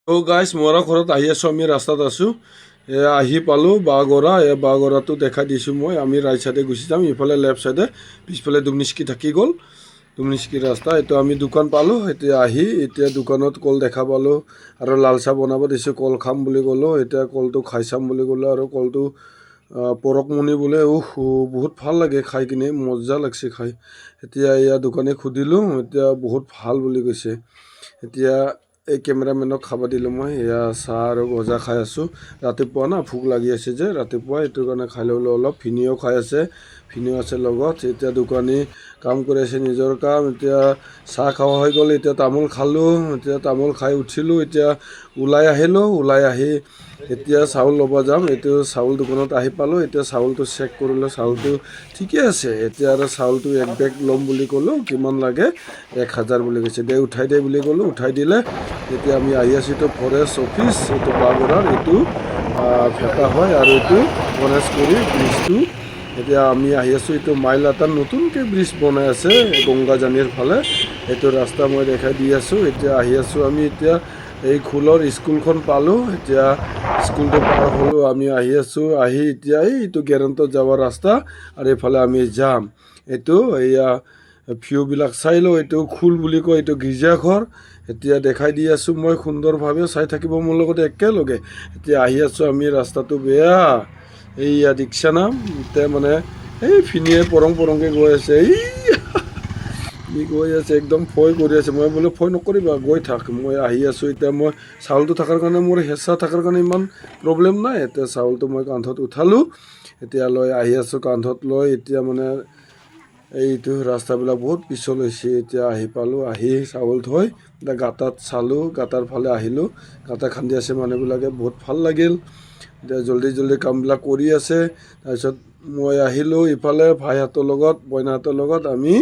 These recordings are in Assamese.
গাইজ মৰা ঘৰত আহি আছোঁ, আমি ৰাস্তাত আছোঁ। আহি পালোঁ বাঁহগৰা। বাঁহগৰাটো দেখাই দিছোঁ মই। আমি ৰাইট চাইডে গুচি যাম, ইফালে লেফ্ট চাইডে পিছফালে দুমনিস্কি থাকি গ'ল। দুমনিস্কি ৰাস্তা এইটো আমি দোকান পালোঁ। এতিয়া দোকানত কল দেখা পালোঁ আৰু লাল চাহ বনাব দিছোঁ। কল খাম বুলি ক'লোঁ, এতিয়া কলটো খাই চাম বুলি ক'লোঁ আৰু কলটো পৰকমণি বোলে বহুত ভাল লাগে খাই কিনে, মজা লাগছে খাই। এতিয়া এয়া দোকানী সুধিলোঁ, এতিয়া বহুত ভাল বুলি কৈছে। এতিয়া এই কেমেৰামেনক খাব দিলোঁ মই। এয়া চাহ আৰু গজা খাই আছোঁ। ৰাতিপুৱা না ভোক লাগি আছে যে ৰাতিপুৱা, এইটো কাৰণে খাই ল'লোঁ অলপ। ভিনিও খাই আছে, ভিনিও আছে লগত। এতিয়া দোকানী কাম কৰি আছে নিজৰ কাম। এতিয়া চাহ খোৱা হৈ গ'ল, এতিয়া তামোল খালোঁ। এতিয়া তামোল খাই উঠিলোঁ, এতিয়া ওলাই আহিলোঁ। ওলাই আহি এতিয়া চাউল ল'ব যাম। এইটো চাউল দোকানত আহি পালোঁ। এতিয়া চাউলটো চেক কৰিলোঁ, চাউলটো ঠিকে আছে। এতিয়া আৰু চাউলটো এক বেগ ল'ম বুলি ক'লোঁ। কিমান লাগে? 1000 বুলি কৈছে। দে উঠাই দে বুলি ক'লোঁ, উঠাই দিলে। এতিয়া আমি আহি আছোঁ, এইটো ফৰেষ্ট অফিচ, এইটো বাঁহগড়াৰ, এইটো ভেটা হয় আৰু এইটো গণেশগুৰি ব্ৰিজটো। এতিয়া আমি আহি আছোঁ, এইটো মাইল এটা নতুনকৈ ব্ৰিজ বনাই আছে গংগাজানিৰ ফালে। এইটো ৰাস্তা মই দেখাই দি আছোঁ। এতিয়া আহি আছোঁ আমি, এতিয়া এই খোলৰ স্কুলখন পালোঁ। এতিয়া স্কুলটো পাৰ হ'লোঁ, আমি আহি আছোঁ। আহি এতিয়া এইটো গেৰেণ্টত যাব ৰাস্তা আৰু এইফালে আমি যাম। এইটো এয়া ভিউবিলাক চাই লওঁ। এইটো খোল বুলি কয়, এইটো গীৰ্জাঘৰ। এতিয়া দেখাই দি আছোঁ মই সুন্দৰভাৱে, চাই থাকিব মোৰ লগত একেলগে। এতিয়া আহি আছোঁ আমি, ৰাস্তাটো বেয়া। এইয়া ৰিক্সা নাম, এতিয়া মানে এই ফিনিয়ে পৰংকৈ গৈ আছে। ই গৈ আছে, একদম ভয় কৰি আছে। মই বোলো ভয় নকৰিবা, গৈ থাক। মই আহি আছোঁ। এতিয়া মই চাউলটো থকাৰ কাৰণে, মোৰ হেঁচা থকাৰ কাৰণে ইমান প্ৰব্লেম নাই। এতিয়া চাউলটো মই কান্ধত উঠালোঁ, এতিয়া লৈ আহি আছোঁ কান্ধত লৈ। এতিয়া মানে এইটো ৰাস্তাবিলাক বহুত পিছল হৈছে। এতিয়া আহি পালোঁ, আহি চাউল থৈ এতিয়া গাঁতাত চালোঁ, গাঁতাৰ ফালে আহিলোঁ। গাঁতা খান্দি আছে মানুহবিলাকে, বহুত ভাল লাগিল। এতিয়া জল্দি জল্দি কামবিলাক কৰি আছে। তাৰপিছত মই আহিলোঁ ইফালে ভাইহঁতৰ লগত, বইনাহঁতৰ লগত। আমি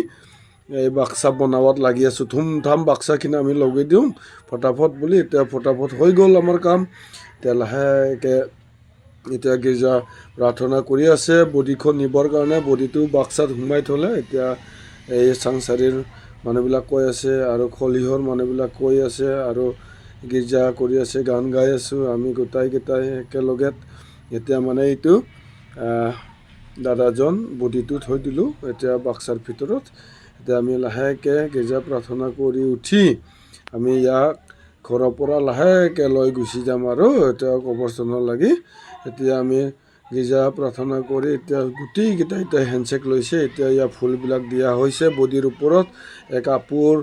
এই বাক্সা বনাবত লাগি আছোঁ। ধুমধাম বাক্সাখিনি আমি লগাই দিওঁ ফটাফট বুলি। এতিয়া ফটাফট হৈ গ'ল আমাৰ কাম। এতিয়া লাহেকৈ এতিয়া গীৰ্জা প্ৰাৰ্থনা কৰি আছে বডিখন নিবৰ কাৰণে। বডিটো বাক্সাত সোমাই থ'লে এতিয়া এই চাংচাৰিৰ মানুহবিলাক কৈ আছে আৰু খলিহৰ মানুহবিলাক কৈ আছে আৰু গীৰ্জা কৰি আছে, গান গাই আছোঁ আমি গোটাইকেইটাই একেলগে। এতিয়া মানে এইটো দাদাজন বডিটো থৈ দিলোঁ এতিয়া বাক্সাৰ ভিতৰত। এতিয়া আমি লাহেকৈ গীৰ্জা প্ৰাৰ্থনা কৰি উঠি আমি ইয়াক ঘৰৰ পৰা লাহেকৈ লৈ গুচি যাম আৰু এতিয়া কবৰস্থানৰ লাগি। এতিয়া আমি গীৰ্জা প্ৰাৰ্থনা কৰি এতিয়া গোটেইকেইটা এতিয়া হেণ্ডশ্বেক লৈছে। এতিয়া ইয়াৰ ফুলবিলাক দিয়া হৈছে বডিৰ ওপৰত। কাপোৰ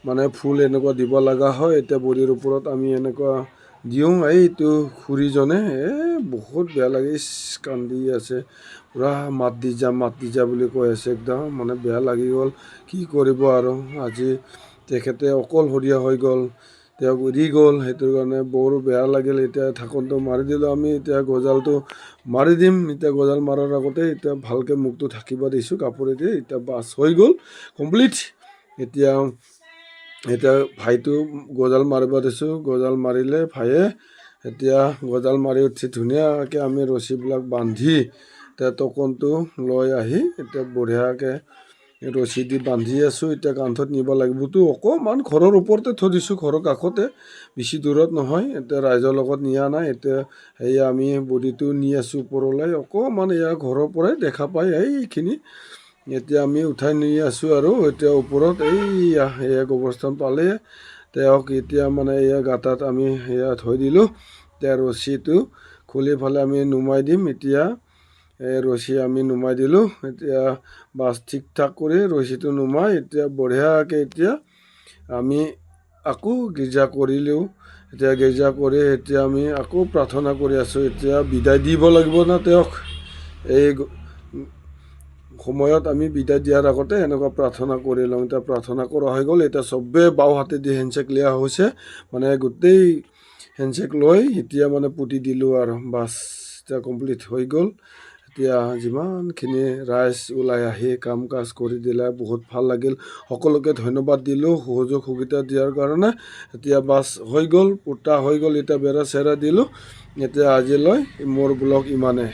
মানে ফুল এনেকুৱা দিব লগা হয়। এতিয়া বডিৰ ওপৰত আমি এনেকুৱা দিওঁ। এইটো খুৰীজনে বহুত বেয়া লাগে, কান্দি আছে পূৰা, মাত দি যা বুলি কৈ আছে। একদম মানে বেয়া লাগি গ'ল। কি কৰিব আৰু, আজি তেখেতে অকলশৰীয়া হৈ গ'ল, তেওঁক এৰি গ'ল। সেইটো কাৰণে বৰ বেয়া লাগিল। এতিয়া ঢাকনটো মাৰি দিলোঁ আমি। এতিয়া গজালটো মাৰি দিম। এতিয়া গজাল মাৰাৰ আগতে এতিয়া ভালকৈ মুখটো ঢাকিব দিছোঁ কাপোৰেদি। এতিয়া বাছ হৈ গ'ল কমপ্লিট। এতিয়া ভাইটো গজাল মাৰিব দিছোঁ। গজাল মাৰিলে ভায়ে, এতিয়া গজাল মাৰি উঠি ধুনীয়াকৈ আমি ৰছীবিলাক বান্ধি এতিয়া টকনটো লৈ আহি এতিয়া বঢ়িয়াকৈ ৰছী দি বান্ধি আছোঁ। এতিয়া কান্ধত নিব লাগিবতো, অকণমান ঘৰৰ ওপৰতে থৈ দিছোঁ, ঘৰৰ কাষতে, বেছি দূৰত নহয়। এতিয়া ৰাইজৰ লগত নিয়া নাই। এতিয়া সেয়া আমি বডিটো নি আছোঁ ওপৰলৈ, অকণমান এয়া ঘৰৰ পৰাই দেখা পায় এইখিনি। এতিয়া আমি উঠাই নি আছোঁ আৰু এতিয়া ওপৰত এয়া কবৰস্থান পালে। তেওঁক এতিয়া মানে এয়া গাঁতাত আমি সেয়া থৈ দিলোঁ। এতিয়া ৰছীটো খুলি ফালে আমি নুমাই দিম। এতিয়া ৰছী আমি নুমাই দিলোঁ। এতিয়া বাছ ঠিক ঠাক কৰি ৰছীটো নুমাই এতিয়া বঢ়িয়াকৈ এতিয়া আমি আকৌ গীৰ্জা কৰিলোঁ। এতিয়া গীৰ্জা কৰি এতিয়া আমি আকৌ প্ৰাৰ্থনা কৰি আছোঁ। এতিয়া বিদায় দিব লাগিব না তেওঁক। এই সময়ত আমি বিদায় দিয়াৰ আগতে এনেকুৱা প্ৰাৰ্থনা কৰি লওঁ। এতিয়া প্ৰাৰ্থনা কৰা হৈ গ'ল। এতিয়া চবেই বাওঁ হাতেদি হেণ্ডশ্বেক লিয়া হৈছে, মানে গোটেই হেণ্ডশ্বেক লৈ এতিয়া মানে পুতি দিলোঁ আৰু বাছ, এতিয়া কমপ্লিট হৈ গ'ল। এতিয়া যিমানখিনি ৰাইজ ওলাই আহি কাম কাজ কৰি দিলে বহুত ভাল লাগিল। সকলোকে ধন্যবাদ দিলোঁ সহযোগ সুবিধা দিয়াৰ কাৰণে। এতিয়া বাছ হৈ গ'ল, পুতা হৈ গ'ল। এতিয়া বেৰা চেৰা দিলোঁ। এতিয়া আজিলৈ মোৰ ব্লগ ইমানে।